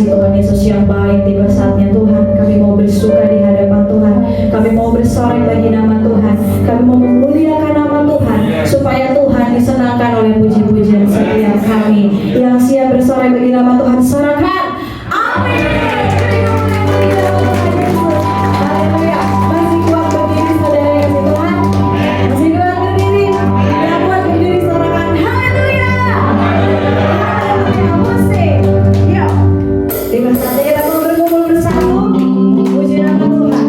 kasih Tuhan Yesus yang baik. Tiba saatnya Tuhan, kami mau bersuka di hadapan Tuhan. Kami mau bersorak bagi nama Tuhan. Kami mau memuliakan nama Tuhan, supaya Tuhan disenangkan oleh puji-pujian setiap kami. Yang siap bersorak bagi nama Tuhan, sorakan. Amin. Haleluya. Masih kuat berdiri saudara yang kasih Tuhan? Masih kuat berdiri? Yang kuat berdiri, sorakan. Haleluya. Haleluya. Musik. Yuk. Tiba saatnya kita mau berkumpul bersatu. Puji nama Tuhan.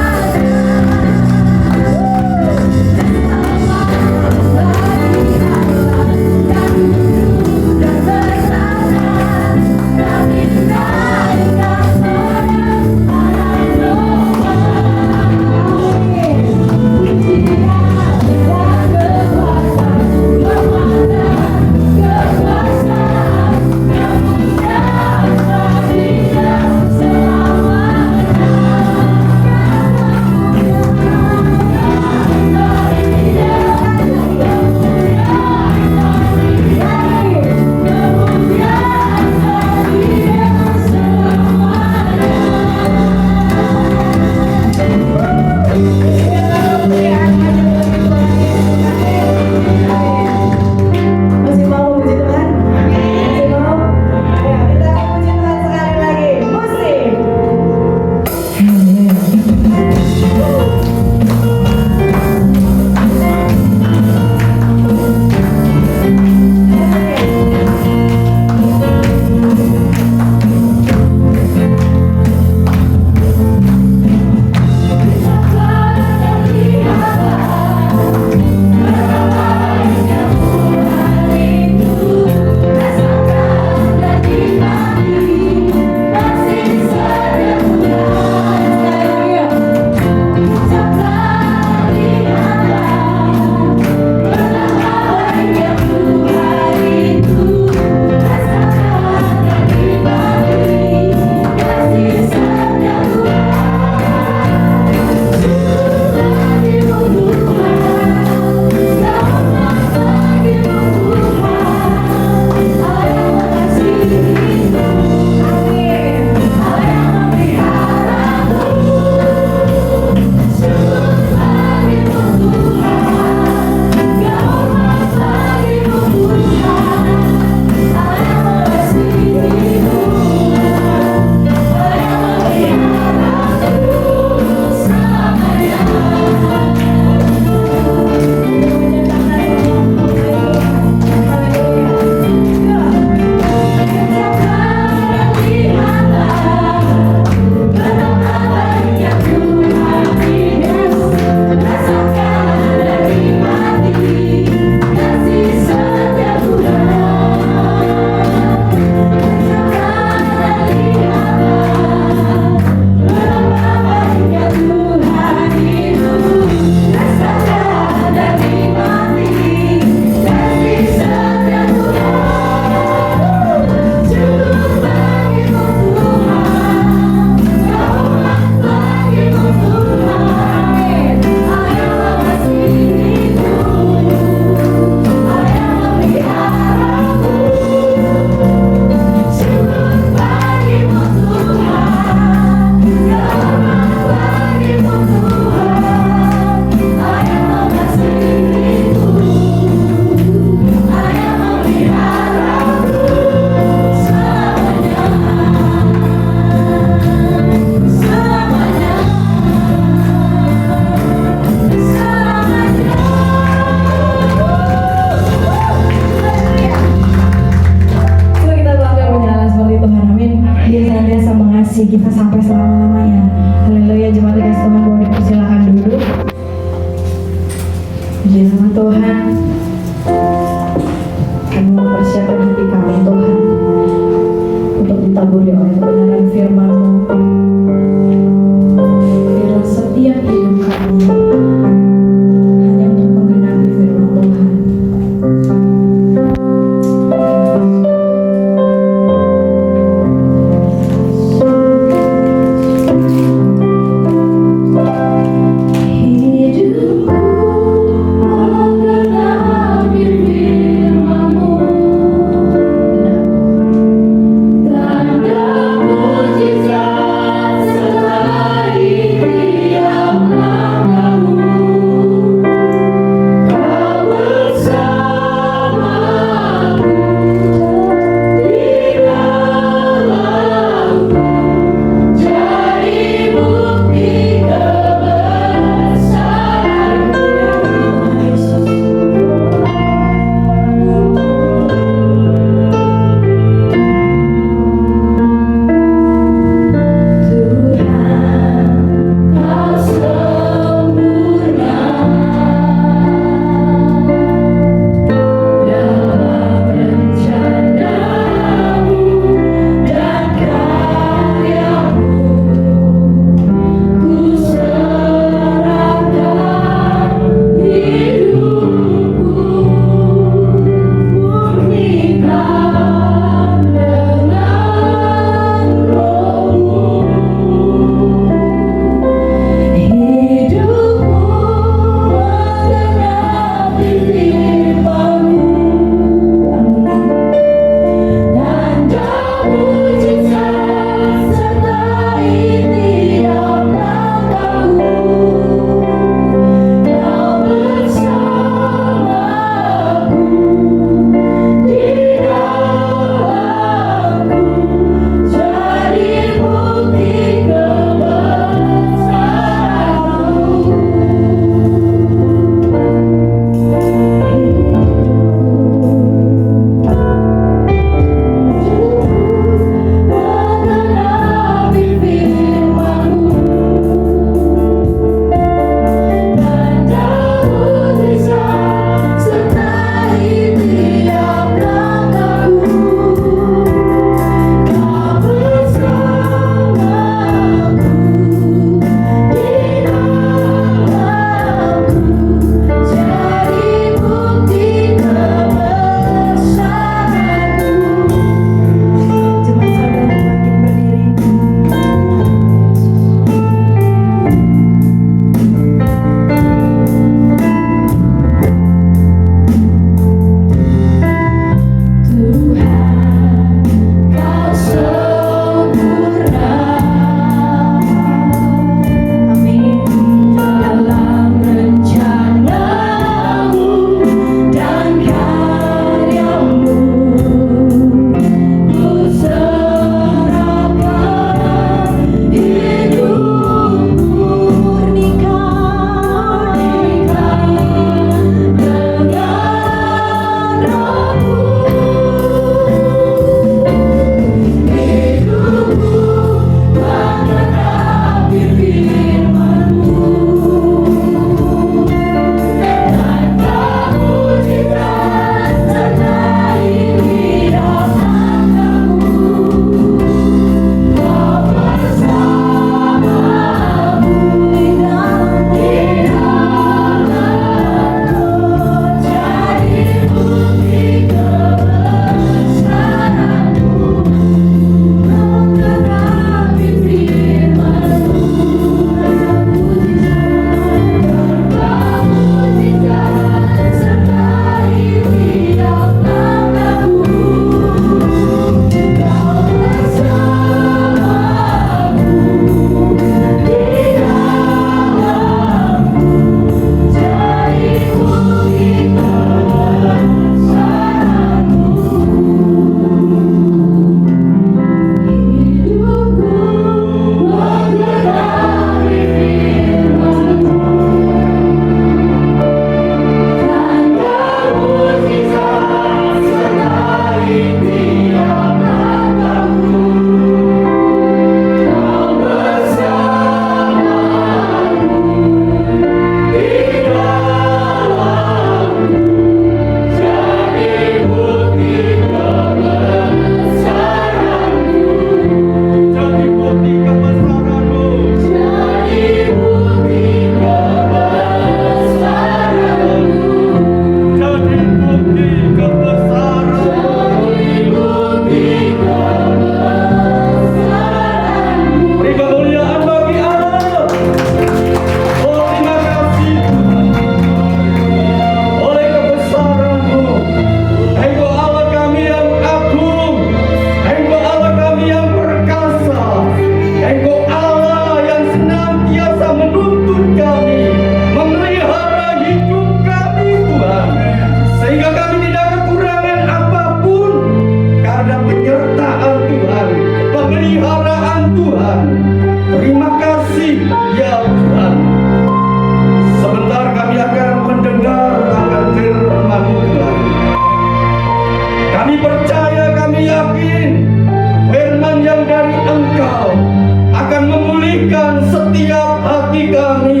menyembuhkan setiap hati kami.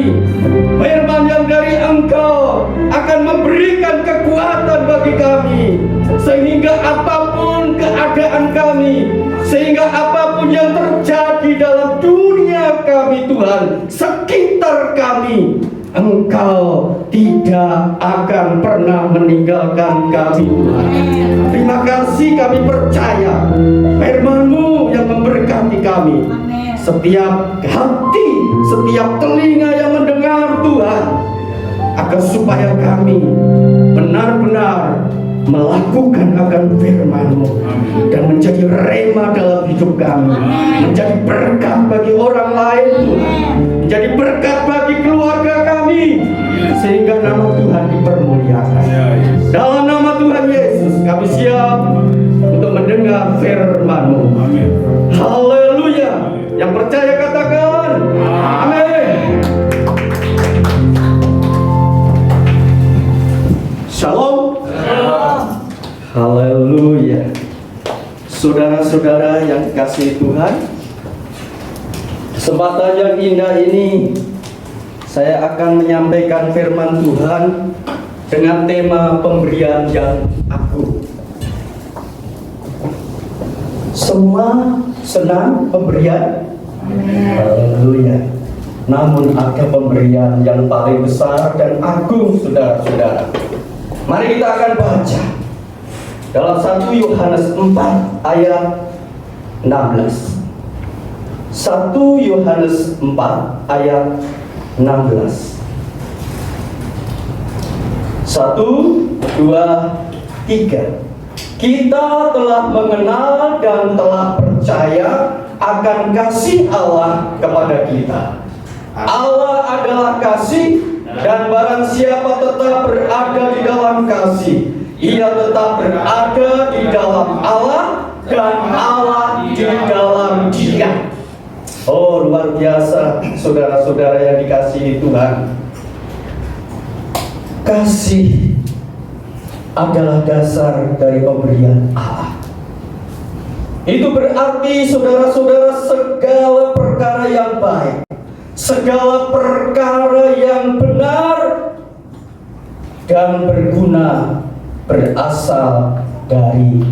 Firman yang dari Engkau akan memberikan kekuatan bagi kami, sehingga apapun keadaan kami, sehingga apapun yang terjadi dalam dunia kami Tuhan, sekitar kami, Engkau tidak akan pernah meninggalkan kami Tuhan. Terima kasih, kami percaya firman-Mu yang memberkati kami. Setiap hati, setiap telinga yang mendengar Tuhan, agar supaya kami benar-benar melakukan akan firman-Mu dan menjadi rema dalam hidup kami, menjadi berkat bagi orang lain Tuhan, menjadi berkat bagi keluarga kami, sehingga nama Tuhan dipermuliakan. Dalam nama Tuhan Yesus kami siap untuk mendengar firman-Mu. Haleluya. Yang percaya katakan amin. Shalom. Haleluya. Saudara-saudara yang dikasihi Tuhan, kesempatan yang indah ini saya akan menyampaikan firman Tuhan dengan tema pemberian yang agung. Semua senang pemberian. Haleluya. Namun ada pemberian yang paling besar dan agung, saudara-saudara. Mari kita akan baca dalam 1 Yohanes 4 ayat 16. 1 Yohanes 4 ayat 16. 1, 2, 3. Kita telah mengenal dan telah percaya akan kasih Allah kepada kita. Allah adalah kasih, dan barang siapa tetap berada di dalam kasih, ia tetap berada di dalam Allah, dan Allah di dalam Dia. Oh, luar biasa, saudara-saudara yang dikasihi Tuhan. Kasih adalah dasar dari pemberian Allah. Itu berarti, saudara-saudara, segala perkara yang baik, segala perkara yang benar dan berguna berasal dari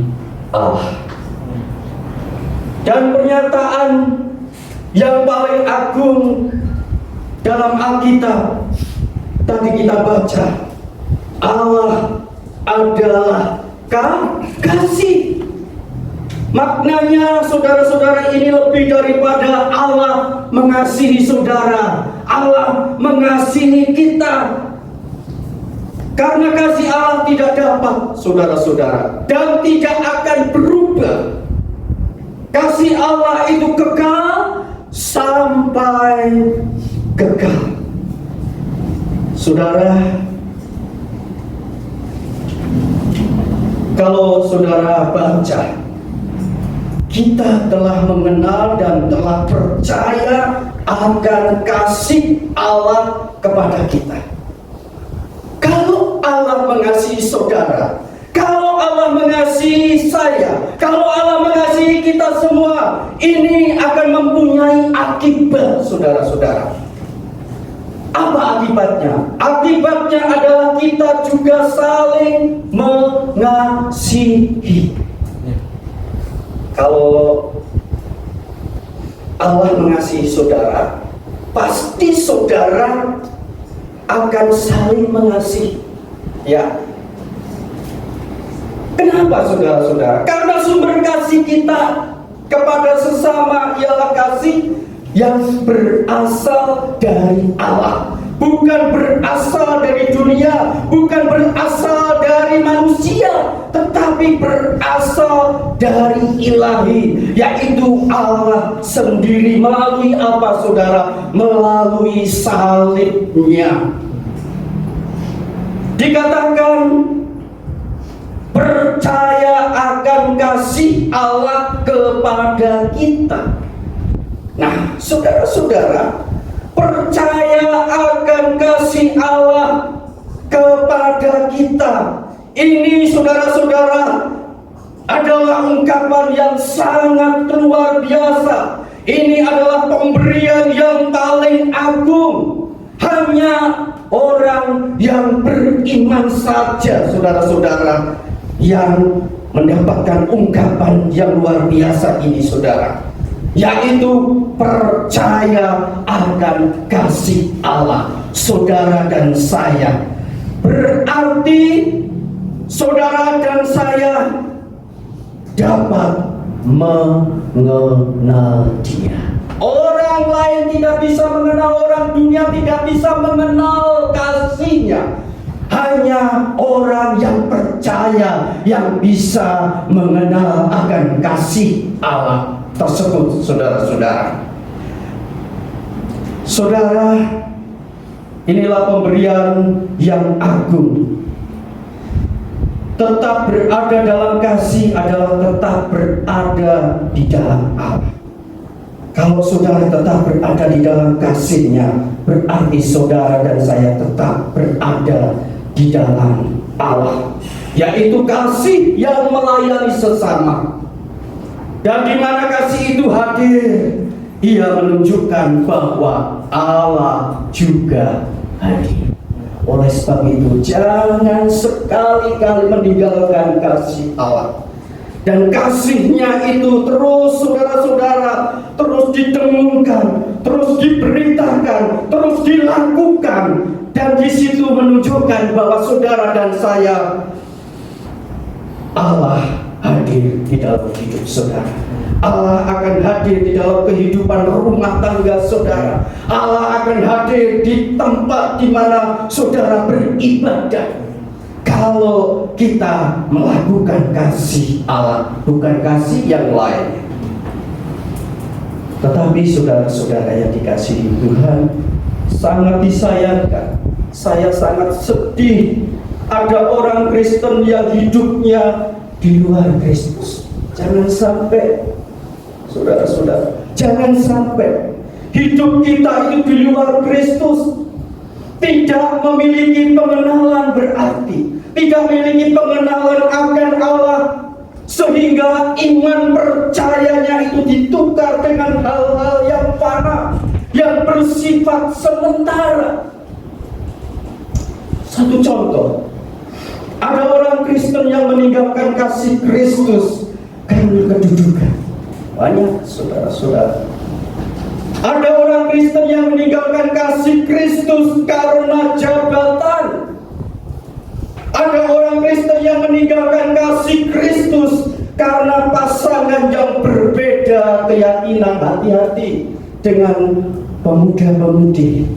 Allah. Dan pernyataan yang paling agung dalam Alkitab tadi kita baca, Allah adalah kasih. Maknanya, saudara-saudara, ini lebih daripada Allah mengasihi saudara, Allah mengasihi kita. Karena kasih Allah tidak dapat, saudara-saudara, dan tidak akan berubah. Kasih Allah itu kekal sampai kekal. Saudara, kalau saudara baca, kita telah mengenal dan telah percaya akan kasih Allah kepada kita. Kalau Allah mengasihi saudara, kalau Allah mengasihi saya, kalau Allah mengasihi kita semua, ini akan mempunyai akibat, saudara-saudara. Apa akibatnya? Akibatnya adalah kita juga saling mengasihi. Kalau Allah mengasihi saudara, pasti saudara akan saling mengasihi. Ya. Kenapa, saudara-saudara? Karena sumber kasih kita kepada sesama ialah kasih yang berasal dari Allah, bukan berasal dari dunia, bukan berasal dari manusia, tetapi berasal dari ilahi, yaitu Allah sendiri. Melalui apa, saudara? Melalui salibnya. Dikatakan percaya akan kasih Allah kepada kita. Nah, saudara-saudara, percaya akan kasih Allah kepada kita. Ini, saudara-saudara, adalah ungkapan yang sangat luar biasa, Ini adalah pemberian yang paling agung. Hanya orang yang beriman saja, saudara-saudara, yang mendapatkan ungkapan yang luar biasa ini, saudara, yaitu percaya akan kasih Allah. Saudara dan saya, berarti saudara dan saya dapat mengenal Dia. Orang lain tidak bisa mengenal, orang dunia tidak bisa mengenal kasih-Nya. Hanya orang yang percaya yang bisa mengenal akan kasih Allah tersebut, saudara-saudara. Saudara, inilah pemberian yang agung. Tetap berada dalam kasih adalah tetap berada di dalam Allah. Kalau saudara tetap berada di dalam kasih-Nya, berarti saudara dan saya tetap berada di dalam Allah, yaitu kasih yang melayani sesama. Dan di mana kasih itu hadir, ia menunjukkan bahwa Allah juga hadir. Oleh sebab itu, jangan sekali-kali meninggalkan kasih Allah. Dan kasih-Nya itu terus, saudara-saudara, terus didengungkan, terus diberitakan, terus dilakukan. Dan di situ menunjukkan bahwa saudara dan saya, Allah hadir di dalam hidup saudara. Allah akan hadir di dalam kehidupan rumah tangga saudara. Allah akan hadir di tempat di mana saudara beribadah. Kalau kita melakukan kasih Allah, bukan kasih yang lain. Tetapi saudara-saudara yang dikasihi Tuhan, sangat disayangkan, saya sangat sedih ada orang Kristen yang hidupnya di luar Kristus. Jangan sampai, saudara-saudara, jangan sampai hidup kita itu di luar Kristus, tidak memiliki pengenalan berarti, tidak memiliki pengenalan akan Allah, sehingga iman percayanya itu ditukar dengan hal-hal yang fana, yang bersifat sementara. Satu contoh, ada orang Kristen yang meninggalkan kasih Kristus karena kedudukan. Banyak, saudara-saudara. Ada orang Kristen yang meninggalkan kasih Kristus karena jabatan. Ada orang Kristen yang meninggalkan kasih Kristus karena pasangan yang berbeda keyakinan. Hati-hati dengan pemuda-pemudi.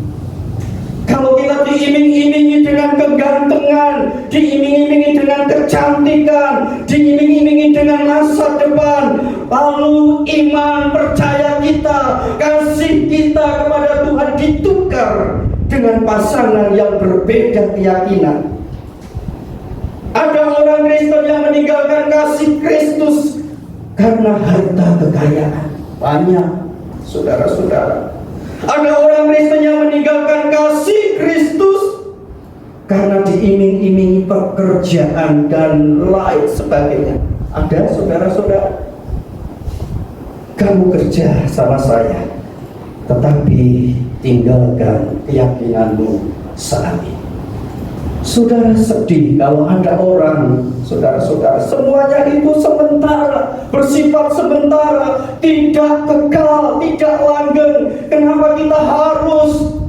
Kalau kita diiming-imingi dengan kegantengan, diiming-imingi dengan kecantikan, diiming-imingi dengan masa depan, lalu iman percaya kita, kasih kita kepada Tuhan ditukar dengan pasangan yang berbeda keyakinan. Ada orang Kristen yang meninggalkan kasih Kristus karena harta kekayaan. Banyak, saudara-saudara. Ada orang Kristen yang meninggalkan kasih Kristus karena diiming-imingi pekerjaan dan lain sebagainya. Ada, saudara-saudara. Kamu kerja sama saya, tetapi tinggalkan keyakinanmu saat ini. Saudara sedih kalau ada orang, saudara-saudara, semuanya itu sementara, bersifat sementara, tidak kekal, tidak langgeng. Kenapa kita harus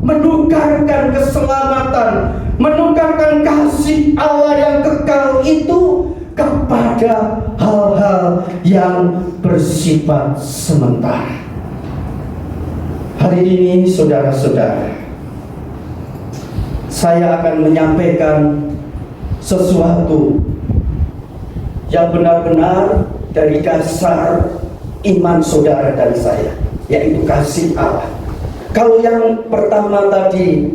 menukarkan keselamatan, menukarkan kasih Allah yang kekal itu kepada hal-hal yang bersifat sementara? Hari ini, saudara-saudara, saya akan menyampaikan sesuatu yang benar-benar dari dasar iman saudara dan saya, yaitu kasih Allah. Kalau yang pertama tadi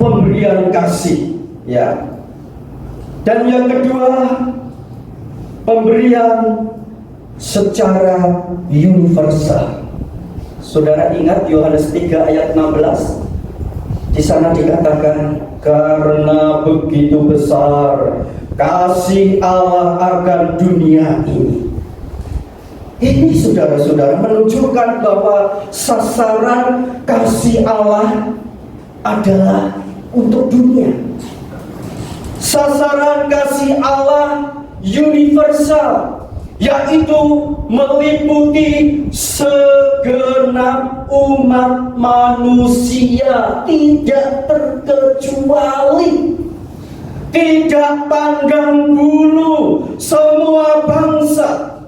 pemberian kasih, ya, dan yang kedua pemberian secara universal. Saudara ingat Yohanes 3 ayat 16? Di sana dikatakan, karena begitu besar kasih Allah akan dunia ini, Ini saudara-saudara menunjukkan bahwa sasaran kasih Allah adalah untuk dunia. Sasaran kasih Allah universal, yaitu meliputi segenap umat manusia, tidak terkecuali, tidak pandang bulu, semua bangsa.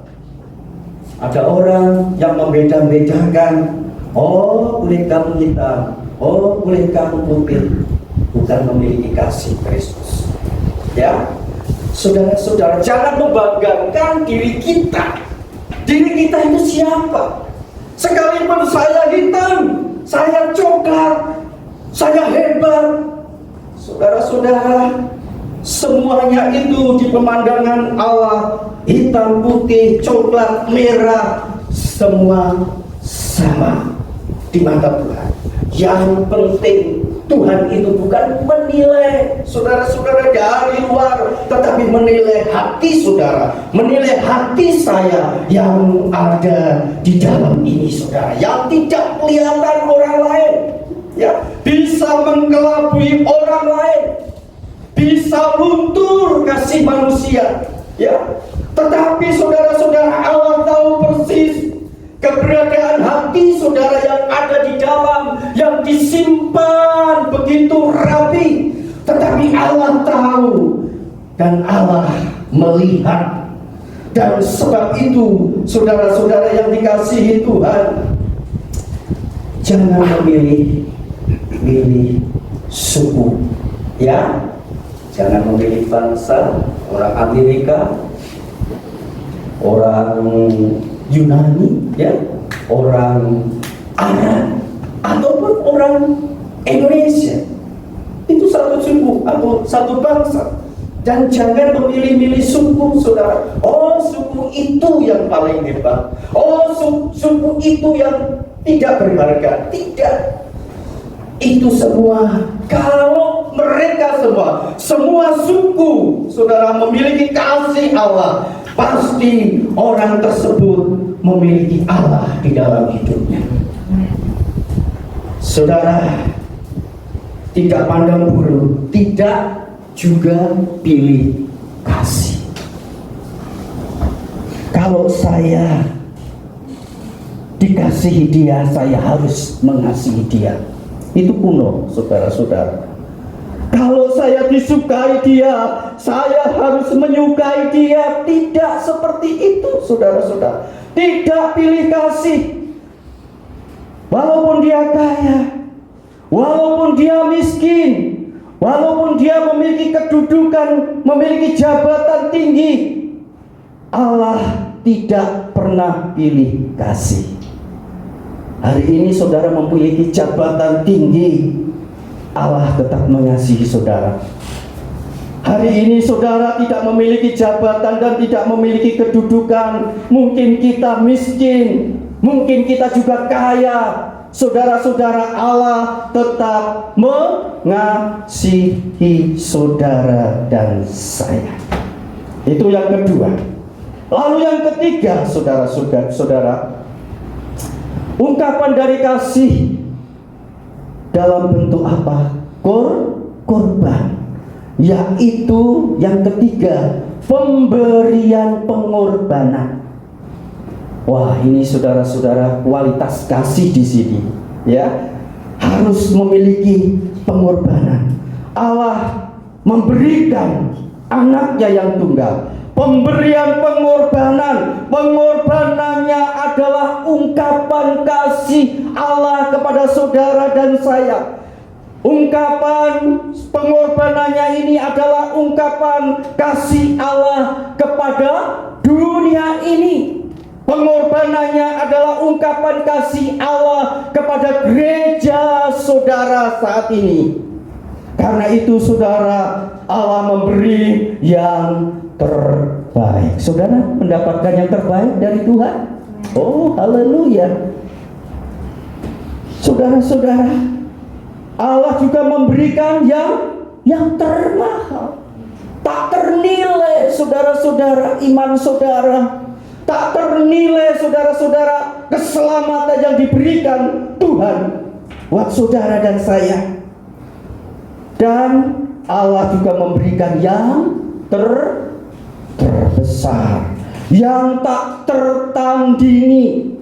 Ada orang yang membeda-bedakan, oh boleh kamu hitam, oh boleh kamu putih, bukan memiliki kasih Kristus. Ya, saudara-saudara, jangan membanggakan diri kita. Diri kita itu siapa? Sekalipun saya hitam, saya coklat, saya hebat. Saudara-saudara, semuanya itu di pemandangan Allah, hitam, putih, coklat, merah, semua sama di mata Tuhan. Yang penting Tuhan itu bukan menilai saudara-saudara dari luar, tetapi menilai hati saudara, menilai hati saya yang ada di dalam ini saudara, yang tidak kelihatan orang lain, ya, bisa menggelabui orang lain, bisa luntur kasih manusia, ya. Tetapi saudara-saudara, Allah tahu persis keberadaan hati saudara yang ada di dalam, yang disimpan begitu rapi. Tetapi Allah tahu dan Allah melihat. Dan sebab itu saudara-saudara yang dikasihi Tuhan, jangan memilih suku, ya. Jangan memilih bangsa, orang Amerika, orang Yunani, ya, orang Arab, ataupun orang Indonesia. Itu satu suku atau satu bangsa. Dan jangan memilih-milih suku, saudara. Oh, suku itu yang paling hebat. Oh, suku itu yang tidak berharga. Tidak. Itu semua, kalau mereka semua suku, saudara, memiliki kasih Allah, pasti orang tersebut memiliki Allah di dalam hidupnya. Saudara, tidak pandang bulu, tidak juga pilih kasih. Kalau saya dikasihi dia, saya harus mengasihi dia. Itu kuno, saudara-saudara. Kalau saya disukai dia, saya harus menyukai dia. Tidak seperti itu, saudara-saudara. Tidak pilih kasih. Walaupun dia kaya, walaupun dia miskin, walaupun dia memiliki kedudukan, memiliki jabatan tinggi, Allah tidak pernah pilih kasih. Hari ini saudara memiliki jabatan tinggi, Allah tetap mengasihi saudara. Hari ini saudara tidak memiliki jabatan dan tidak memiliki kedudukan, mungkin kita miskin, mungkin kita juga kaya, saudara-saudara, Allah tetap mengasihi saudara dan saya. Itu yang kedua. Lalu yang ketiga, saudara-saudara, ungkapan dari kasih dalam bentuk apa? Korban. Yaitu yang ketiga, pemberian pengorbanan. Wah, ini saudara-saudara, kualitas kasih di sini, ya, harus memiliki pengorbanan. Allah memberikan anaknya yang tunggal. Pemberian pengorbanan, pengorbanannya adalah ungkapan kasih Allah kepada saudara dan saya. Ungkapan pengorbanannya ini adalah ungkapan kasih Allah kepada dunia ini. Pengorbanannya adalah ungkapan kasih Allah kepada gereja saudara saat ini. Karena itu saudara, Allah memberi yang terbaik. Saudara mendapatkan yang terbaik dari Tuhan. Oh, haleluya. Saudara-saudara, Allah juga memberikan yang termahal, tak ternilai, saudara-saudara, iman saudara. Tak ternilai saudara-saudara keselamatan yang diberikan Tuhan buat saudara dan saya. Dan Allah juga memberikan yang terbesar, yang tak tertandingi.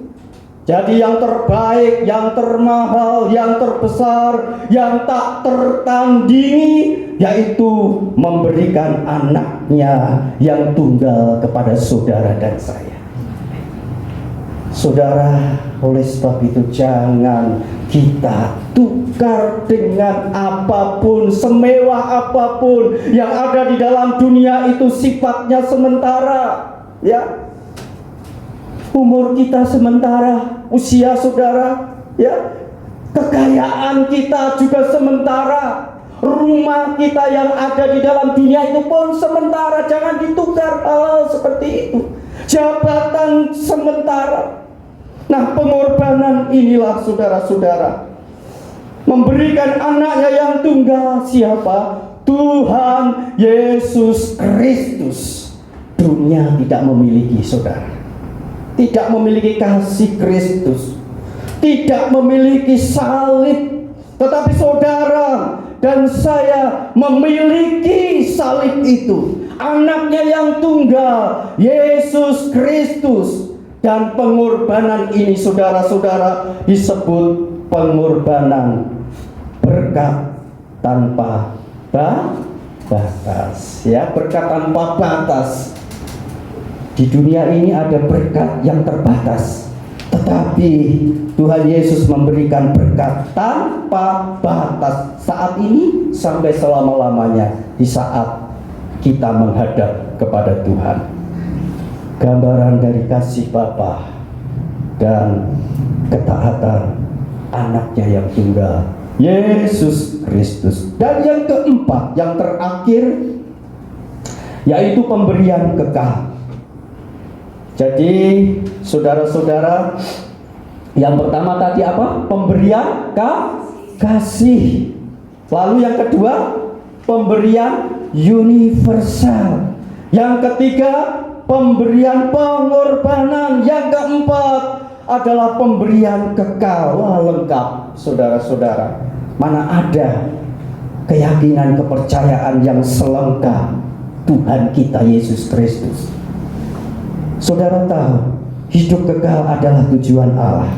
Jadi yang terbaik, yang termahal, yang terbesar, yang tak tertandingi, yaitu memberikan anaknya yang tunggal kepada saudara dan saya. Saudara, oleh sebab itu jangan kita tukar dengan apapun, semewah apapun yang ada di dalam dunia. Itu sifatnya sementara, ya. Umur kita sementara, usia saudara, ya. Kekayaan kita juga sementara. Rumah kita yang ada di dalam dunia itu pun sementara. Jangan ditukar hal seperti itu. Jabatan sementara. Nah, pengorbanan inilah saudara-saudara, memberikan anaknya yang tunggal. Siapa? Tuhan Yesus Kristus. Dunia tidak memiliki saudara, tidak memiliki kasih Kristus, tidak memiliki salib. Tetapi saudara dan saya memiliki salib itu, anaknya yang tunggal, Yesus Kristus. Dan pengorbanan ini saudara-saudara disebut pengorbanan berkat tanpa batas, ya, berkat tanpa batas. Di dunia ini ada berkat yang terbatas, tetapi Tuhan Yesus memberikan berkat tanpa batas saat ini sampai selama-lamanya di saat kita menghadap kepada Tuhan. Gambaran dari kasih Bapa dan ketaatan anaknya yang tunggal, Yesus Kristus. Dan yang keempat, yang terakhir, yaitu pemberian kekal. Jadi saudara-saudara, yang pertama tadi apa? Pemberian kasih. Lalu yang kedua, pemberian universal. Yang ketiga, pemberian pengorbanan. Yang keempat adalah pemberian kekal. Wah, lengkap saudara-saudara. Mana ada keyakinan, kepercayaan yang selengkap Tuhan kita Yesus Kristus. Saudara tahu, hidup kekal adalah tujuan Allah.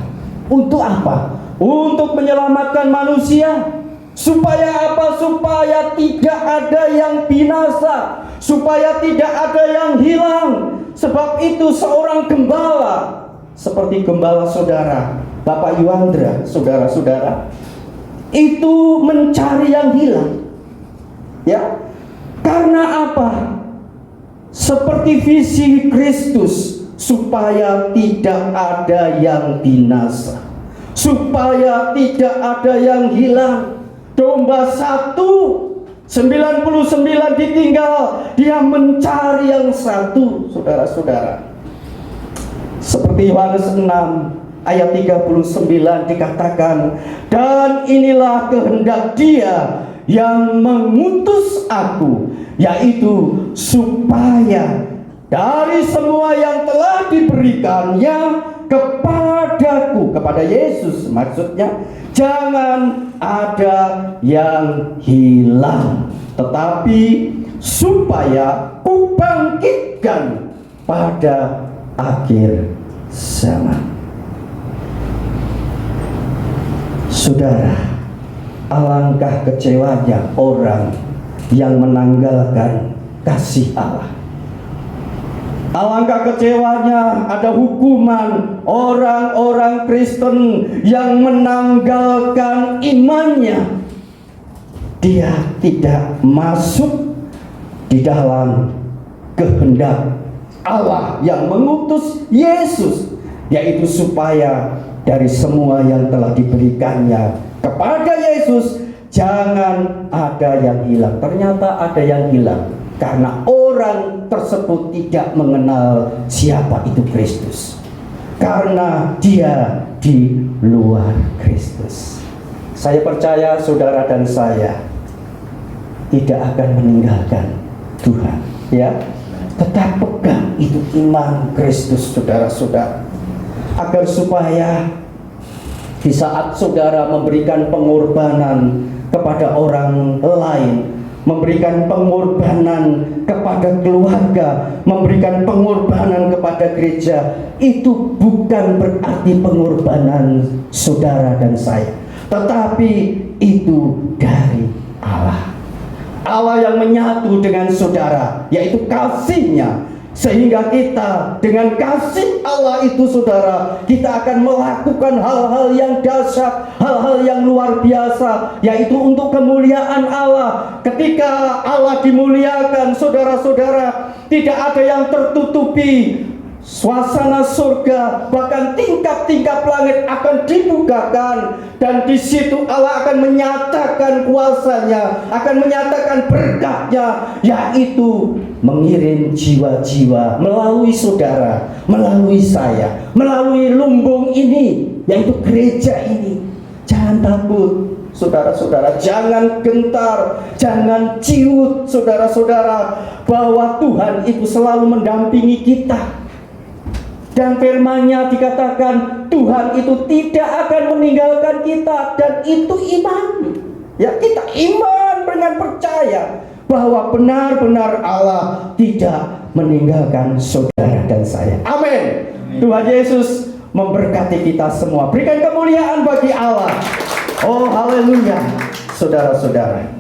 Untuk apa? Untuk menyelamatkan manusia. Supaya apa? Supaya tidak ada yang binasa, supaya tidak ada yang hilang. Sebab itu seorang gembala, seperti gembala saudara Bapak Yuandra, saudara-saudara, itu mencari yang hilang, ya. Karena apa? Seperti visi Kristus, supaya tidak ada yang binasa, supaya tidak ada yang hilang. Domba 99 ditinggal, dia mencari yang satu, saudara-saudara. Seperti Yohanes 6 ayat 39 dikatakan, dan inilah kehendak Dia yang mengutus aku, yaitu supaya dari semua yang telah diberikannya kepadaku, kepada Yesus maksudnya, jangan ada yang hilang, tetapi supaya kubangkitkan pada akhir zaman. Saudara, alangkah kecewanya orang yang menanggalkan kasih Allah. Alangkah kecewanya ada hukuman orang-orang Kristen yang menanggalkan imannya. Dia tidak masuk di dalam kehendak Allah yang mengutus Yesus, yaitu supaya dari semua yang telah diberikannya kepada Yesus jangan ada yang hilang. Ternyata ada yang hilang karena orang tersebut tidak mengenal siapa itu Kristus, karena dia di luar Kristus. Saya percaya saudara dan saya tidak akan meninggalkan Tuhan, ya. tetap pegang itu iman Kristus, saudara-saudara, agar supaya di saat saudara memberikan pengorbanan kepada orang lain, memberikan pengorbanan kepada keluarga, memberikan pengorbanan kepada gereja, itu bukan berarti pengorbanan saudara dan saya, tetapi itu dari Allah. Allah yang menyatu dengan saudara, yaitu kasih-Nya, sehingga kita dengan kasih Allah itu, saudara, kita akan melakukan hal-hal yang dahsyat, hal-hal yang luar biasa, yaitu untuk kemuliaan Allah. Ketika Allah dimuliakan, saudara-saudara, tidak ada yang tertutupi. Suasana surga, bahkan tingkap-tingkap langit akan dibukakan, dan di situ Allah akan menyatakan kuasa-Nya, akan menyatakan berkat-Nya, yaitu mengirim jiwa-jiwa melalui saudara, melalui saya, melalui lumbung ini, yaitu gereja ini. Jangan takut, saudara-saudara, jangan gentar, jangan ciut, saudara-saudara, bahwa Tuhan itu selalu mendampingi kita. Dan firman-Nya dikatakan Tuhan itu tidak akan meninggalkan kita, dan itu iman. Ya, kita iman dengan percaya bahwa benar-benar Allah tidak meninggalkan saudara dan saya. Amin. Tuhan Yesus memberkati kita semua. Berikan kemuliaan bagi Allah. Oh, haleluya. Saudara-saudara,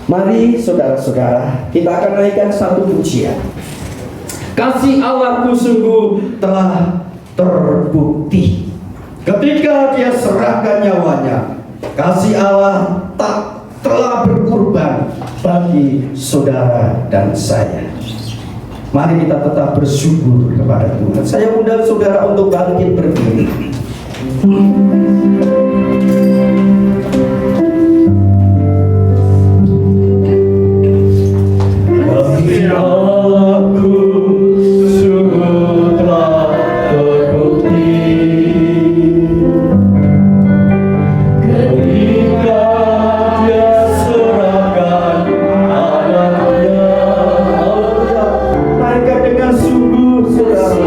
mari saudara-saudara, kita akan naikkan satu pujian. Kasih Allahku sungguh telah terbukti ketika Dia serahkan nyawanya. Kasih Allah tak telah berkorban bagi saudara dan saya. Mari kita tetap bersyukur kepada Tuhan. Saya undang saudara untuk bangkit berdiri. Kasih Allahku sungguh telah terbukti ketika Dia serahkan anaknya. Naikkan dengan sungguh, saudara.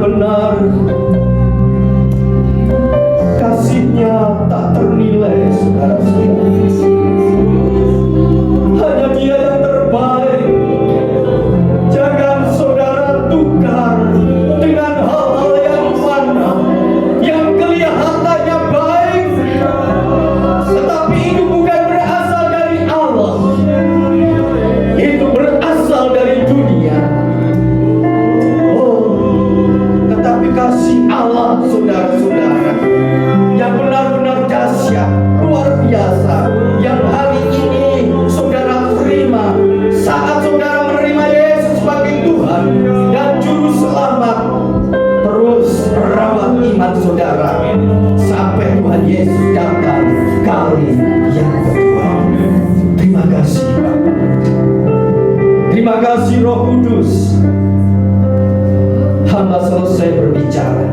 benar-benar kasih-Nya tak ternilai, saudara-saudara. Hanya Dia yang terbaik. Jangan saudara tukar dengan hal-hal yang mana yang kelihatannya baik, tetapi itu bukan berasal dari Allah. Itu berasal dari dunia. Tetapi kasih Allah, saudara-saudara, yang benar-benar dahsyat, luar biasa, yang hari ini saudara terima saat saudara menerima Yesus sebagai Tuhan dan Juru Selamat. Terus rawat iman saudara sampai Tuhan Yesus datang kali yang kedua. Terima kasih Bapak. Terima kasih Roh Kudus. Hamba selesai berbicara,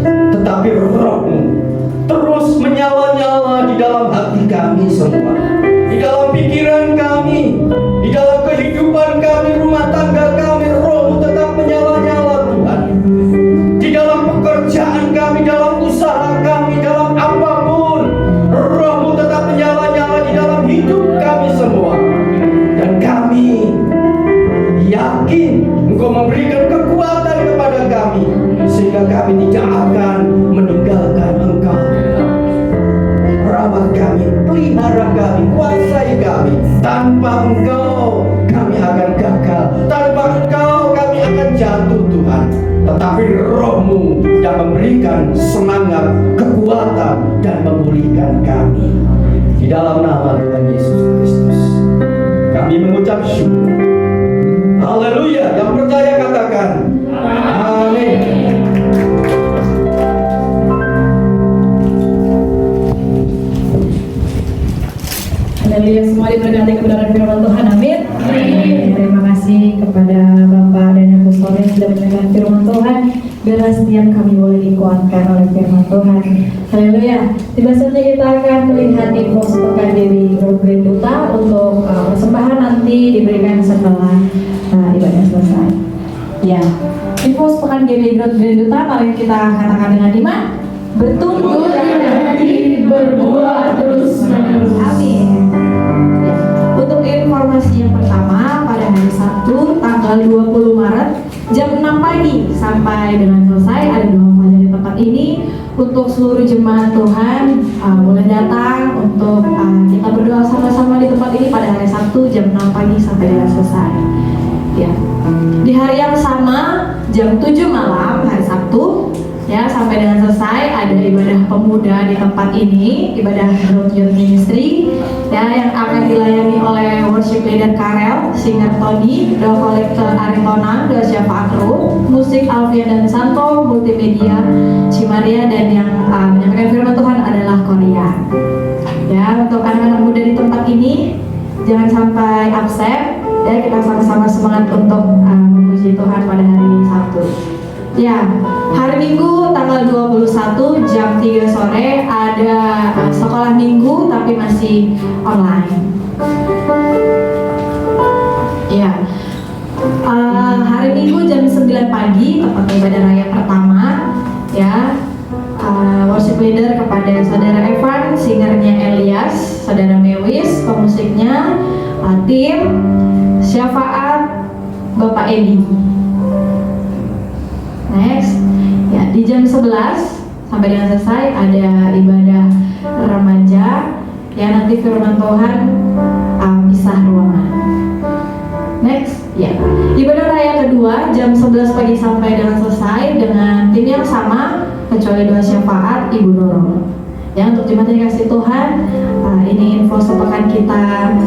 tetapi Roh-Mu terus menyala-nyala di dalam hati kami semua, di dalam pikiran kami, di dalam kehidupan kami, rumah tangga kami. Roh-Mu tetap menyala-nyala Tuhan, di dalam pekerjaan kami, dalam usaha kami, dalam apapun. Roh-Mu tetap menyala-nyala di dalam hidup kami semua. Dan kami yakin Engkau memberikan kekuatan kepada kami, sehingga kami tidak akan meninggalkan Engkau. Rawat kami, pelihara kami, kuasai kami. Tanpa Engkau kami akan gagal, tanpa Engkau kami akan jatuh Tuhan. Tetapi Roh-Mu yang memberikan semangat, kekuatan, dan memulihkan kami. Di dalam nama Tuhan Yesus Kristus kami mengucap syukur. Haleluya. Yang percaya katakan amin. Haleluya, semua diberkati kebenaran firman Tuhan, amin. Terima kasih kepada Bapak dan Ibu Saudara yang sudah mendengarkan firman Tuhan. Biarlah setiap kami boleh dikuatkan oleh firman Tuhan. Haleluya. Tiba saatnya kita akan melihat info sepekan Dewi Grand Duta untuk persembahan nanti diberikan setelah ibadah selesai. Ya, info sepekan Dewi Grand Duta, mari kita katakan dengan iman. Bertumbuh dan hati, berbuah terus menerus. Amin. Untuk informasi yang pertama, pada hari Sabtu tanggal 20 Maret jam 6 pagi sampai dengan selesai ada doa fajar di tempat ini. Untuk seluruh jemaat Tuhan boleh datang untuk kita berdoa sama-sama di tempat ini pada hari Sabtu jam 6 pagi sampai dengan selesai. Ya. Di hari yang sama jam 7 malam hari Sabtu ya sampai dengan selesai ada ibadah pemuda di tempat ini, ibadah Road Youth Ministry ya yang akan dilayani oleh worship leader Karel, singer Tony, doa kolektor Aritona, doa syafaat Ruh, musik Alfian dan Santo, multimedia Cimaria, dan yang menyampaikan firman Tuhan adalah Korea. Ya, untuk anak-anak muda di tempat ini jangan sampai absen ya, kita sama-sama semangat untuk memuji Tuhan pada hari Sabtu. Ya, hari Minggu tanggal 21 jam 3 sore ada sekolah minggu tapi masih online. Ya, hari Minggu jam 9 pagi tempat ibadah raya pertama. Ya, worship leader kepada saudara Evan, singernya Elias, saudara Mewis, pemusiknya tim syafaat Bapak Edi. Next, ya di jam 11 sampai dengan selesai ada ibadah remaja. Ya nanti firman Tuhan pisah ruangan. Next, ya ibadah raya kedua jam 11 pagi sampai dengan selesai dengan tim yang sama kecuali doa syafaat Ibu Nurul. Ya untuk jemaat yang dikasih Tuhan, ini info sepekan kita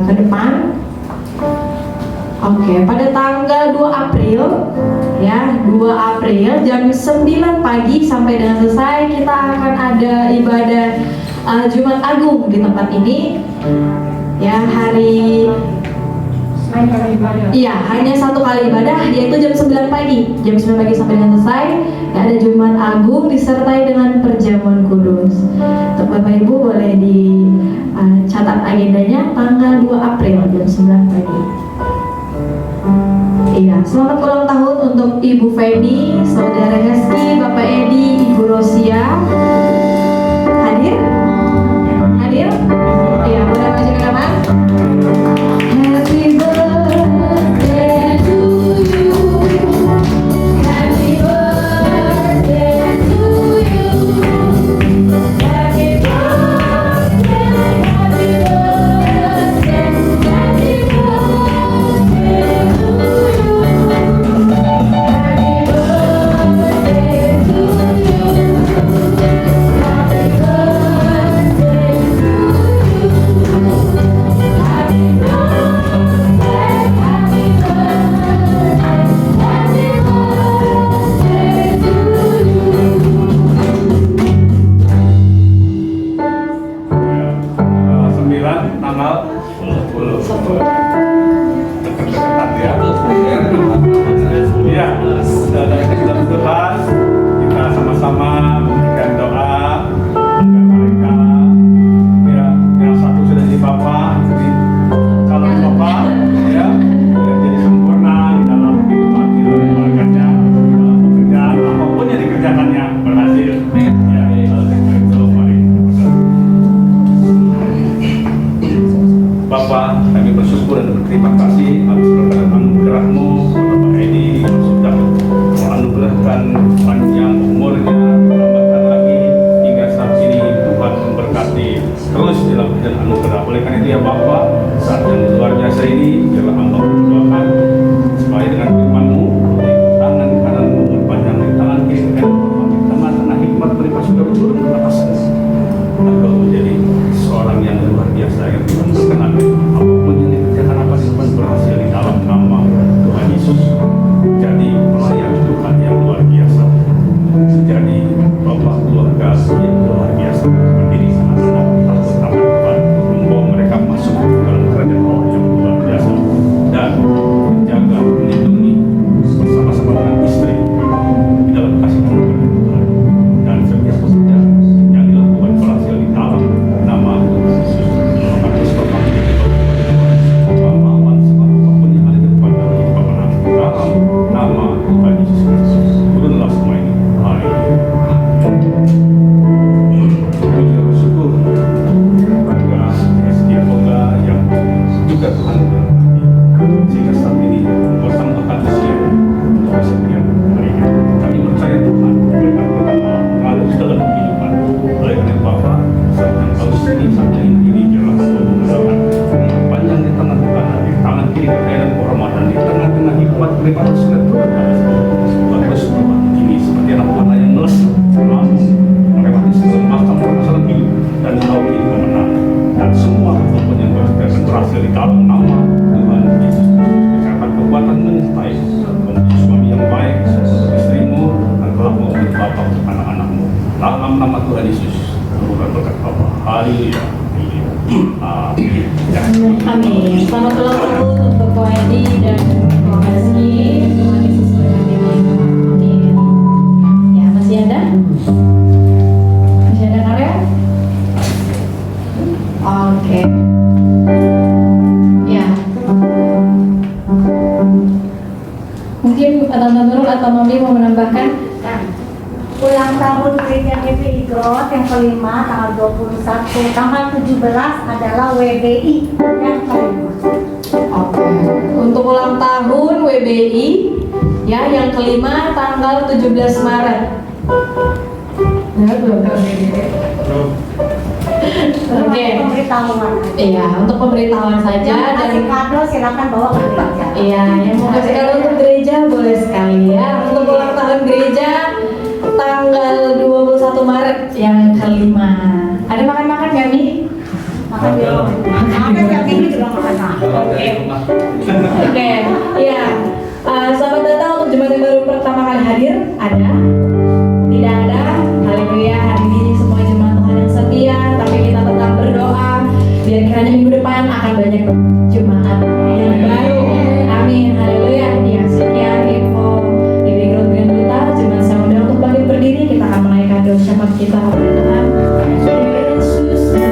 ke depan. Oke, pada tanggal 2 April ya, 2 April jam 9 pagi sampai dengan selesai kita akan ada ibadah Jumat Agung di tempat ini. Ya, iya, hanya satu kali ibadah yaitu jam 9 pagi. Jam 9 pagi sampai dengan selesai ya, ada Jumat Agung disertai dengan perjamuan kudus. Untuk Bapak Ibu boleh dicatat agendanya tanggal 2 April jam 9 pagi. Iya, selamat ulang tahun untuk Ibu Feni, Saudara Gaski, Bapak Edi, Ibu Rosia. Hadir? Hadir? Iya, boleh maju ke depan. Happy birthday to you. Happy birthday to you. Happy birthday, happy birthday, happy birthday to you. Tanggal 10 dekat-dekat ya. Iya, dalam Tuhan kita sama-sama memberikan doa agar mereka ya, yang satu sudah jadi bapak, jadi calon bapak ya, dan jadi sempurna di dalam kehidupan keluarganya, dalam pekerjaan apapun yang dikerjakannya berhasil. Ya, itu mari. Bapak, kami bersyukur dan berterima kasih atas berkat anugerah-Mu, Bapak Edi, yang sudah menganugerahkan panjang umurnya, ditambahkan lagi hingga saat ini Tuhan memberkati terus dalam dan anugerah. Oleh karena itu ya Bapak, saat yang luar biasa ini, biarlah hamba berdoakan supaya dengan firman-Mu, tangan kanan-Mu berpanjang dari tangan kiri ke tengah-tengah hikmat berlipat sudah turun ke atas. Engkau menjadi seorang yang luar biasa yang Tuhan berkenan. Apapun yang dikerjakan apa Tuhan berhasil di dalam nama Tuhan Yesus. Jadi pelayan Tuhan yang luar biasa. Jadi bapak keluarga yang luar biasa. Berdiri sangat tenang takut akan Tuhan, membawa mereka masuk ke dalam kerajaan Allah yang luar biasa dan menjaga, melindungi bersama-sama dengan istri di dalam kasih anugerah Tuhan dan setiap saja yang dilakukan berhasil di dalam nama Tuhan Yesus. Maka sebab melawan sebab apapun yang ada di depan dan kita menang dalam nama Tuhan Yesus Kristus. Turunlah semua ini. Kami juga bersyukur kepada SK Boga yang juga Tuhan berkati sehingga saat ini mempersembahkan usia untuk kesekian harinya. Kami percaya Tuhan berkat mengalir dalam kehidupan. Oleh karena Bapak, saat yang bagus ini, saat yang ini jelas menggunakan panjang di tangan Tuhan, di tangan kiri kekayaan kehormatan, di tengah-tengah hikmat berlipat sudah Tuhan. Bagus Bapak ini seperti anak panah yang melesat, mampu melewati segala macam permasalahan hidup dan tahu ini kemenangan. Dan semua apapun yang akan berhasil di dalam nama Tuhan Yesus Kristus. Kesehatan kekuatan menyertai, menjadi suami yang baik untuk istrimu dan kelak menjadi bapak untuk anak-anakmu. Dalam nama Tuhan Yesus, turunkan berkat Bapa. Haleluya. Amin. Ya. Amin. Selamat ulang tahun untuk Ko Edi dan Ko Gaski. Tuhan Yesus memberkati. Amin. Ya, masih ada? Masih ada karya? Oke. Ya. Mungkin Tante Nurul atau Mami mau menambahkan? Ulang tahun gereja GPI Growth yang kelima tanggal 21, tanggal 17 adalah WBI yang kelima. Oke. Untuk ulang tahun WBI ya yang kelima tanggal 17 Maret. Ya, belum. Oke. Pemberitahuan. Iya, untuk pemberitahuan saja Yang dan kasih kado silakan bawa ke gereja. iya, yang mau kasih kado untuk gereja boleh sekali ya. Untuk ulang tahun gereja tanggal 21 Maret yang kelima. Ada makan-makan nggak nih? Makan di rumah. Ada yang ini juga makan. Oke, iya. Selamat datang untuk jemaat yang baru pertama kali hadir. Ada? Tidak ada? Haleluya. Hari ini semua jemaat Tuhan yang setia, tapi kita tetap berdoa biar kiranya minggu depan akan banyak jemaat yang baru. Amin. Haleluya. Ya, sekian info di background Grand Duta. Jemaat saya undang untuk bangkit berdiri. Kita akan menaikkan doa syafaat kita kepada Tuhan. Yesus lebih besar.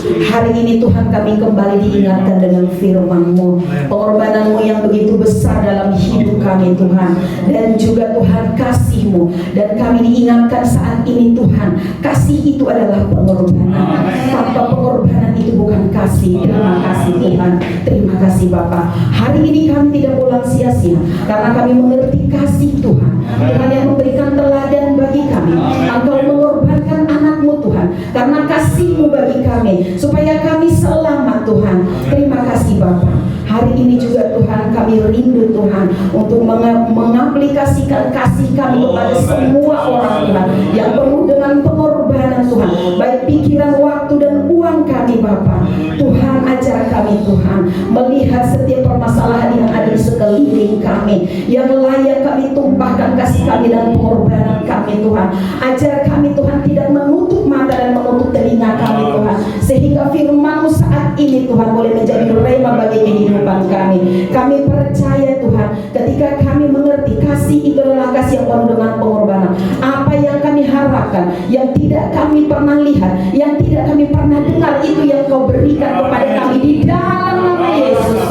Hari ini Tuhan kami kembali diingatkan dengan firman-Mu, pengorbanan-Mu yang begitu besar dalam hidup kami Tuhan, dan juga Tuhan kasih-Mu, dan kami diingatkan saat ini Tuhan, kasih itu adalah pengorbanan. Tanpa pengorbanan itu bukan kasih. Terima kasih Tuhan, terima kasih Bapa. Hari ini kami tidak pulang sia-sia karena kami mengerti kasih Tuhan. Tuhan yang memberikan teladan bagi kami. Engkau mengorbankan anak-Mu Tuhan karena kasih-Mu bagi kami supaya kami selamat Tuhan. Terima kasih Bapa. Hari ini juga Tuhan kami rindu Tuhan untuk mengaplikasikan kasih kami kepada semua orang Tuhan yang penuh dengan pengorbanan Tuhan, baik pikiran, waktu dan uang kami Bapa. Tuhan ajar kami Tuhan melihat setiap permasalahan yang ada di sekeliling kami yang layak kami tumpahkan kasih kami dan pengorbanan kami Tuhan. Ajar kami Tuhan tidak menutup mata dan menutup telinga kami Tuhan, sehingga firman-Mu saat ini Tuhan boleh menjadi rema bagi kehidupan kami. Kami percaya Tuhan, ketika kami mengerti kasih itu adalah kasih yang penuh dengan pengorbanan. Apa yang kami harapkan, yang tidak kami pernah lihat, yang tidak kami pernah dengar, itu yang Kau berikan kepada kami di dalam nama Yesus.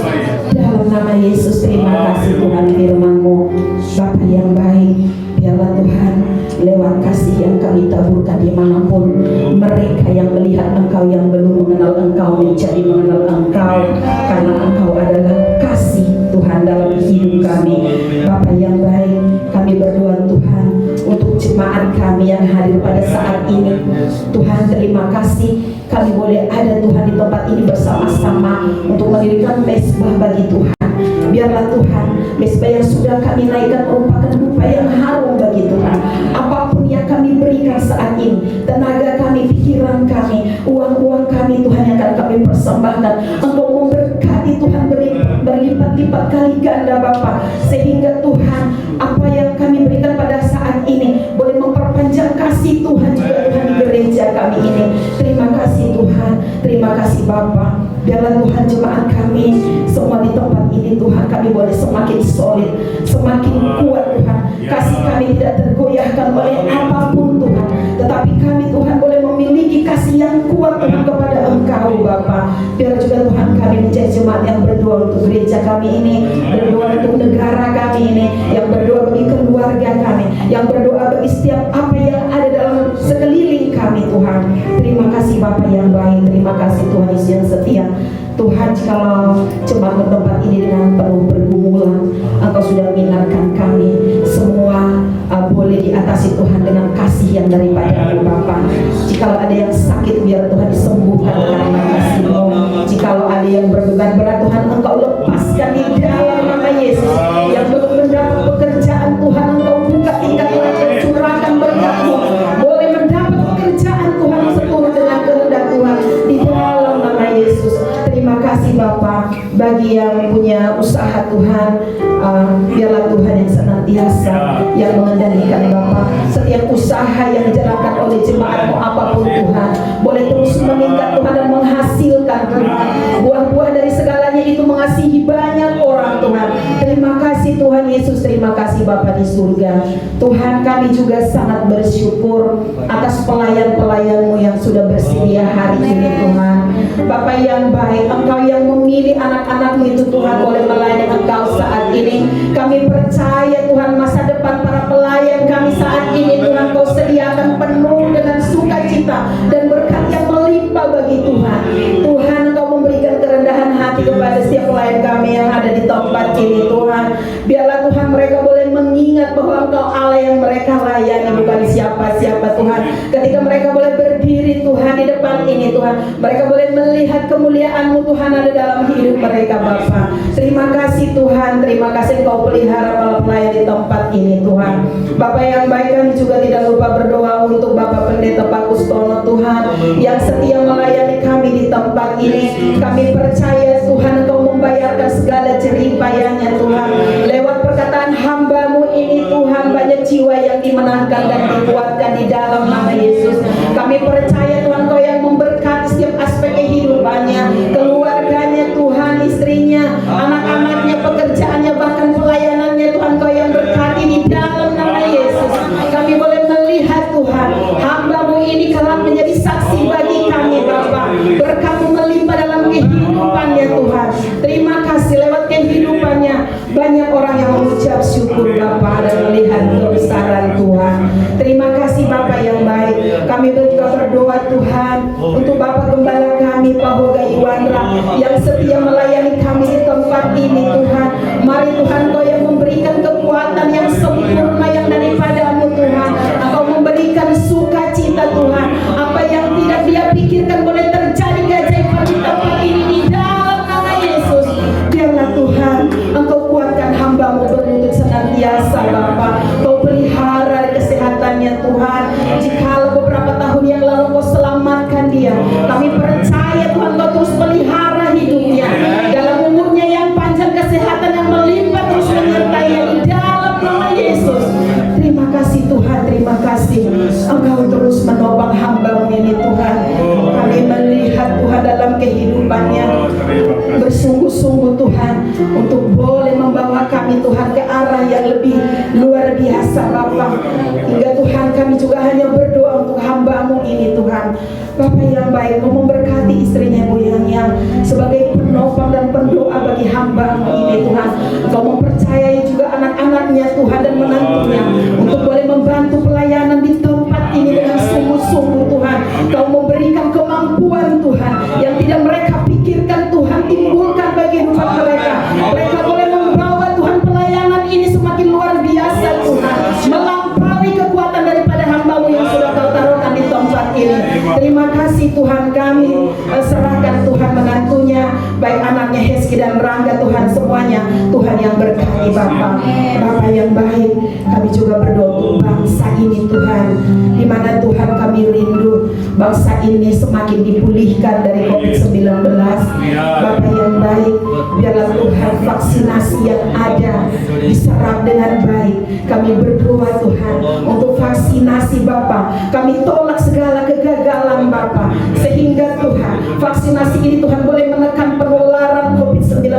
Dalam nama Yesus, terima kasih Tuhan firman-Mu. Bapa yang baik, biarlah Tuhan lewat kasih yang kami taburkan dimanapun mereka yang melihat Engkau yang belum mengenal Engkau menjadi mengenal Engkau, karena Engkau adalah kasih Tuhan dalam hidup kami. Bapa yang baik, kami berdoa Tuhan untuk jemaat kami yang hadir pada saat ini. Tuhan terima kasih kami boleh ada Tuhan di tempat ini bersama-sama untuk mendirikan mezbah bagi Tuhan. Biarlah Tuhan mezbah yang sudah kami naikkan merupakan dupa yang harum bagi Tuhan. Apapun yang kami berikan saat ini, tenaga kami, pikiran kami, uang-uang kami Tuhan yang akan kami persembahkan, Engkau memberkati Tuhan berlipat-lipat kali ganda Bapa, sehingga Tuhan apa yang kami berikan pada saat ini boleh memperpanjang kasih Tuhan juga Tuhan di gereja kami ini. Terima kasih Tuhan, terima kasih Bapa. Biarlah Tuhan jemaat kami semua di tempat ini Tuhan, kami boleh semakin solid, semakin kuat Tuhan. Kasih kami tidak tergoyahkan oleh apapun Tuhan, tetapi kami Tuhan boleh memiliki kasih yang kuat Tuhan kepada Engkau Bapa. Biar juga Tuhan kami menjadi jemaat yang berdoa untuk gereja kami ini, berdoa untuk negara kami ini, yang berdoa bagi keluarga kami, yang berdoa bagi setiap apa yang ada dalam sekeliling kami Tuhan. Terima kasih Bapa yang baik, terima kasih Tuhan Yesus yang setia. Tuhan, jikalau jemaat bertempat ini dengan penuh pergumulan, Engkau sudah mengingatkan kami semua boleh diatasi Tuhan dengan kasih yang daripada-Mu Bapa. Jikalau ada yang sakit, biar Tuhan disembuhkan karena kasih-Mu. Jikalau ada yang berbeban berat, Tuhan Engkau lepaskan di dalam nama Yesus. Yang belum mendapat pekerjaan, Tuhan Engkau buka tingkat lagi, curahkan berkat-Mu. Boleh mendapat pekerjaan Tuhan seturut dengan kehendak Tuhan di dalam nama Yesus. Terima kasih Bapa. Bagi yang punya usaha Tuhan, biarlah Tuhan yang senantiasa yang mengendalikan Bapa. Setiap usaha yang dijalankan oleh jemaat-Mu apapun Tuhan, boleh terus meningkat Tuhan dan menghasilkan Tuhan. Buah-buah dari segalanya itu mengasihi banyak orang Tuhan. Terima kasih Tuhan Yesus, terima kasih Bapa di surga. Tuhan, kami juga sangat bersyukur atas pelayan-pelayan-Mu yang sudah bersedia hari ini Tuhan. Bapa yang baik, Engkau yang memilih anak-anak-Mu itu Tuhan boleh melayani Engkau saat ini. Kami percaya Tuhan masa depan para pelayan kami saat ini Tuhan Kau sediakan penuh dengan sukacita dan berkat yang melimpah bagi Tuhan. Tuhan Engkau memberikan kerendahan hati kepada setiap pelayan kami yang ada di tempat ini Tuhan. Biarlah Tuhan mereka boleh mengingat bahwa Engkau Allah yang mereka layani, bukan siapa-siapa Tuhan. Ketika mereka boleh berdiri Tuhan di depan ini Tuhan, mereka boleh melihat kemuliaan-Mu Tuhan ada dalam hidup mereka Bapa. Terima kasih Tuhan, terima kasih Engkau pelihara para pelayan di tempat ini Tuhan. Bapa yang baik, kami juga tidak lupa berdoa untuk Bapak Pendeta Pak Kustono Tuhan yang setia melayani kami di tempat ini. Kami percaya Tuhan Engkau membayarkan segala jerih payahnya Tuhan. Lewat perkataan hamba-Mu ini Tuhan, banyak jiwa yang dimenangkan dan dikuatkan di dalam nama Yesus. Kami percaya Tuhan Engkau yang memberkati setiap aspek kehidupannya, keluarganya Tuhan, istrinya, anak-anaknya, pekerjaannya, bahkan pelayanannya Tuhan Engkau yang berkati di dalam nama Yesus. Kami boleh melihat Tuhan hamba-Mu ini kelak menjadi saksi bagi kami Bapa. Hoga Iwandra yang setia melayani kami di tempat ini Tuhan. Mari Tuhan Kau yang memberikan kekuatan yang sempurna yang daripadamu Tuhan. Engkau memberikan sukacita Tuhan. Apa yang tidak dia pikirkan boleh terjadi keajaiban di tempat ini di dalam nama Yesus. Biarlah Tuhan Engkau kuatkan hamba-Mu berlutut senantiasa Bapa. Kau pelihara kesehatannya Tuhan. Jikalau beberapa tahun yang lalu Kau selamatkan dia, kami percaya Tuhan Kau terus pelihara hidupnya. Dalam umurnya yang panjang, kesehatan yang melimpah terus menyertainya di dalam nama Yesus. Terima kasih Tuhan, terima kasih Engkau terus menopang hamba-Mu ini Tuhan. Kami melihat Tuhan dalam kehidupannya bersungguh-sungguh Tuhan untuk boleh membawa kami Tuhan ke arah yang lebih luar biasa Bapa. Hingga Tuhan kami juga hanya berdoa untuk hamba-Mu ini Tuhan. Bapa yang baik, Kau memberkati istrinya Bu yang sebagai penopang dan pendoa bagi hamba-Mu ini Tuhan. Kau mempercayai juga anak-anaknya Tuhan dan menantunya untuk boleh membantu pelayanan di tempat ini dengan sungguh-sungguh Tuhan. Kau memberikan kemampuan Tuhan yang tidak mereka pikirkan Tuhan, timbulkan bagi kehidupan mereka. Mereka boleh membawa Tuhan pelayanan ini semakin luar biasa Tuhan, melampaui kekuatan daripada hamba-Mu yang sudah Kau taruhkan di tempat ini. Terima kasih Tuhan, kami serahkan Tuhan menantunya, baik anaknya Heski dan Rangga Tuhan, semuanya Tuhan yang berkati Bapa. Bapa yang baik, kami juga berdoa untuk bangsa ini Tuhan, di mana Tuhan kami rindu bangsa ini semakin dipulihkan dari COVID-19. Bapa yang baik, biarlah Tuhan vaksinasi yang ada diserap dengan baik. Kami berdoa Tuhan untuk vaksinasi Bapa. Kami tolak segala kegagalan Bapa, sehingga Tuhan vaksinasi ini Tuhan boleh menekan penularan COVID-19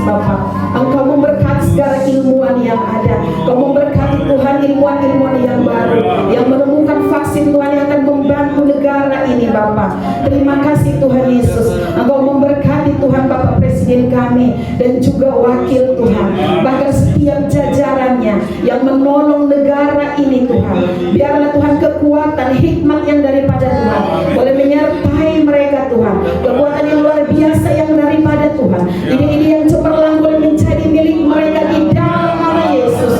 Bapa. Engkau memberkati segala ilmuwan yang ada. Kau memberkati Tuhan ilmuwan-ilmuwan yang baru yang menemukan vaksin Tuhan yang akan membantu negara ini Bapa. Terima kasih Tuhan Yesus. Engkau memberkati Tuhan Bapak Presiden kami dan juga wakil Tuhan, bahkan setiap jajarannya yang menolong negara ini Tuhan. Biarlah Tuhan kekuatan hikmat yang daripada Tuhan boleh menyertai mereka Tuhan. Kekuatan yang luar biasa yang daripada Tuhan. Ide-ide yang cemerlang boleh menjadi milik mereka di dalam nama Yesus.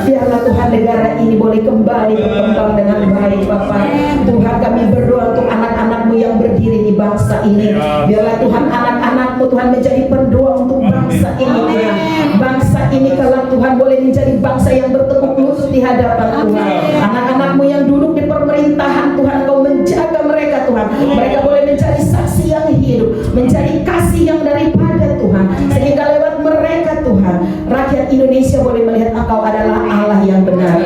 Biarlah Tuhan negara ini boleh kembali berkembang dengan baik Bapak. Tuhan kami berdoa untuk anak-anak-Mu yang berdiri di bangsa ini. Biarlah Tuhan anak-anak-Mu Tuhan menjadi pendoa untuk bangsa ini Tuhan. Bangsa ini kalau Tuhan boleh menjadi bangsa yang bertekuk lutut di hadapan Tuhan. Anak-anak-Mu yang duduk di pemerintahan Tuhan, Kau menjaga mereka Tuhan. Mereka boleh menjadi saksi yang hidup, menjadi kasih yang daripada Tuhan, sehingga lewat mereka Tuhan rakyat Indonesia boleh melihat Engkau adalah Allah yang benar.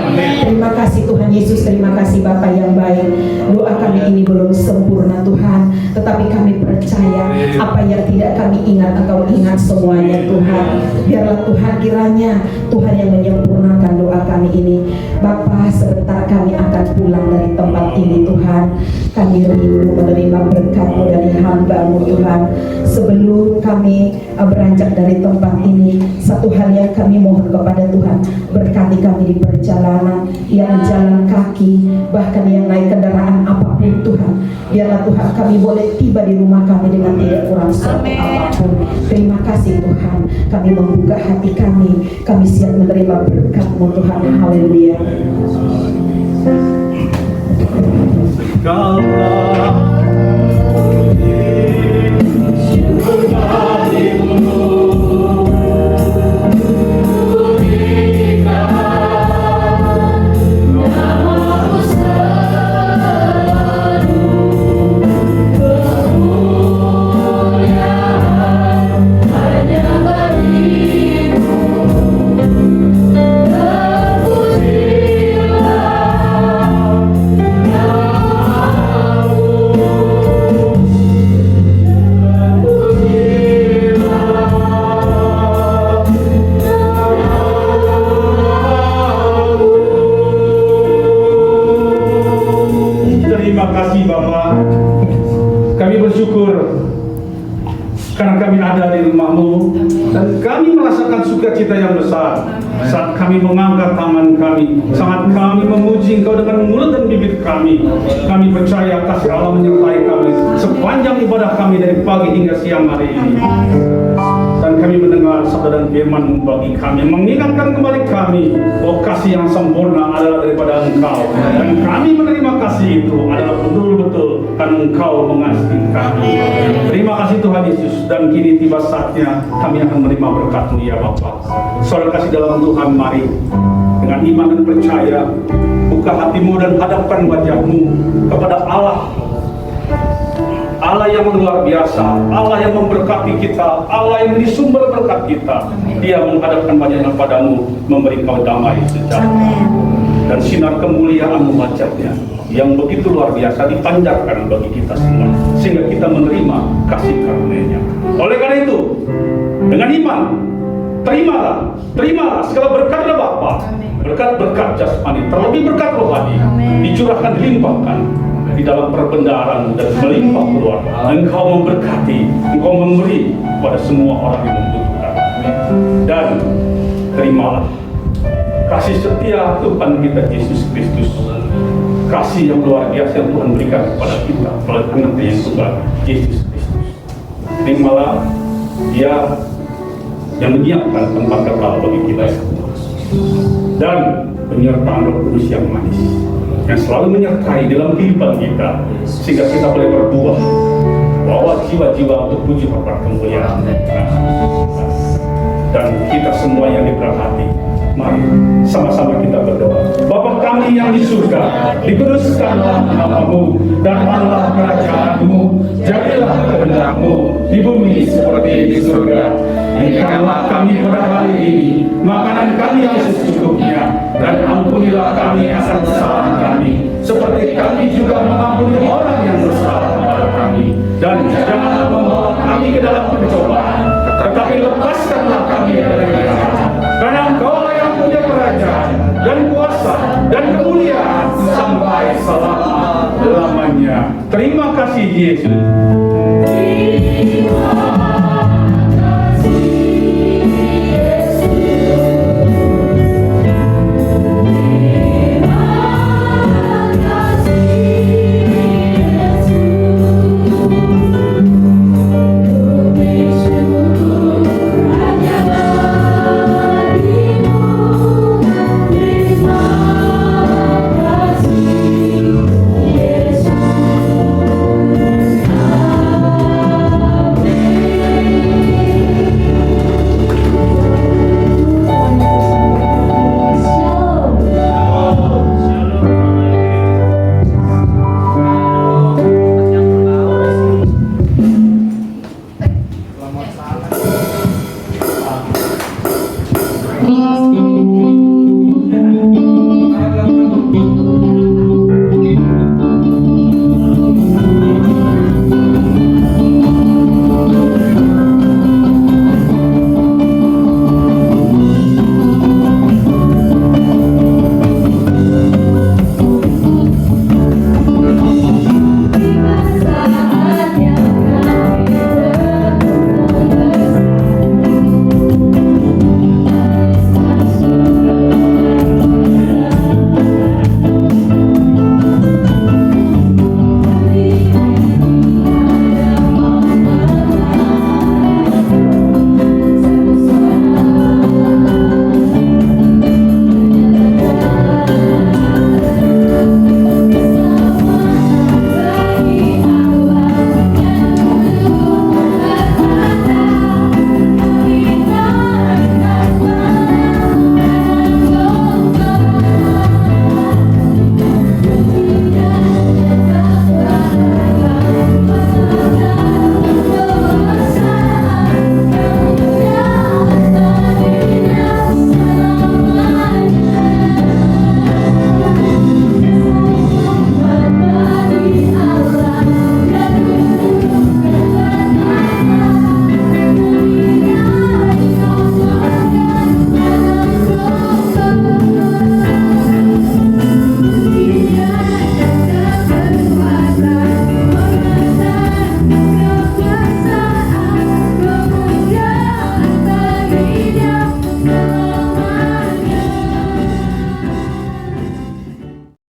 Terima kasih Tuhan Yesus, terima kasih Bapa yang baik. Doa kami ini belum sempurna Tuhan, tetapi kami percaya apa yang tidak kami ingat Engkau ingat semuanya Tuhan. Biarlah Tuhan kiranya Tuhan yang menyempurnakan doa kami ini. Bapa, sebentar kami akan pulang dari tempat ini Tuhan. Kami rindu menerima berkat-Mu dari hamba-Mu Tuhan. Sebelum kami beranjak dari tempat ini, satu hal yang kami mohon kepada Tuhan, berkati kami di perjalanan, yang jalan kaki, bahkan yang naik kendaraan apapun Tuhan. Biarlah Tuhan kami boleh tiba di rumah kami dengan tidak kurang suatu apapun. Terima kasih Tuhan, kami membuka hati kami siap menerima berkat-Mu Tuhan. Haleluya. karena kami ada di rumah-Mu, dan kami merasakan sukacita yang besar saat kami mengangkat tangan kami, saat kami memuji Engkau dengan mulut dan bibir kami. Kami percaya kasih Allah menyertai kami sepanjang ibadah kami dari pagi hingga siang hari ini. Dan kami mendengar sabda dan firman bagi kami, mengingatkan kembali kami bahwa kasih yang sempurna adalah daripada Engkau, dan kami menerima kasih itu adalah betul-betul karena Engkau mengasihi kami. Terima kasih Tuhan Yesus, dan kini tiba saatnya kami akan menerima berkat-Mu ya Bapa. Saudara kasih dalam Tuhan, mari dengan iman dan percaya buka hatimu dan hadapkan wajahmu kepada Allah yang luar biasa, Allah yang memberkati kita, Allah yang menjadi sumber berkat kita. Dia menghadapkan wajahnya padamu, memberi kau damai sejahtera dan sinar kemuliaan wajahnya yang begitu luar biasa dipancarkan bagi kita semua, sehingga kita menerima kasih karunia-Nya. Oleh karena itu, dengan iman, terimalah segala berkat dari Bapa, berkat-berkat jasmani, terlebih berkat rohani, dicurahkan, dilimpahkan di dalam perbendaharaan dan melimpah keluar. Engkau memberkati, Engkau memberi pada semua orang yang membutuhkan. Dan terimalah kasih setia Tuhan kita Yesus Kristus, kasih yang luar biasa yang Tuhan berikan kepada kita melalui Anaknya yang tunggal Yesus Kristus. Terimalah Dia yang menyiapkan tempat kekal bagi kita semua, dan penyertaan Roh Kudus yang manis yang selalu menyertai dalam kehidupan kita, sehingga kita boleh berbuah, bawa jiwa-jiwa untuk puji hormat kemuliaan. Dan kita semua yang diberkati, mari sama-sama kita berdoa. Bapa kami yang di surga, dikuduskanlah nama-Mu, datanglah kerajaan-Mu, jadilah kehendak-Mu di bumi seperti di surga. Berikanlah kami pada hari ini makanan kami yang secukupnya, dan ampunilah kami akan kesalahan kami, seperti kami juga mengampuni orang yang bersalah kepada kami. Dan janganlah membawa kami ke dalam pencobaan, tetapi lepaskanlah kami dari jahat. Karena Engkau yang punya kerajaan dan kuasa dan kemuliaan sampai selama-lamanya. Terima kasih Yesus.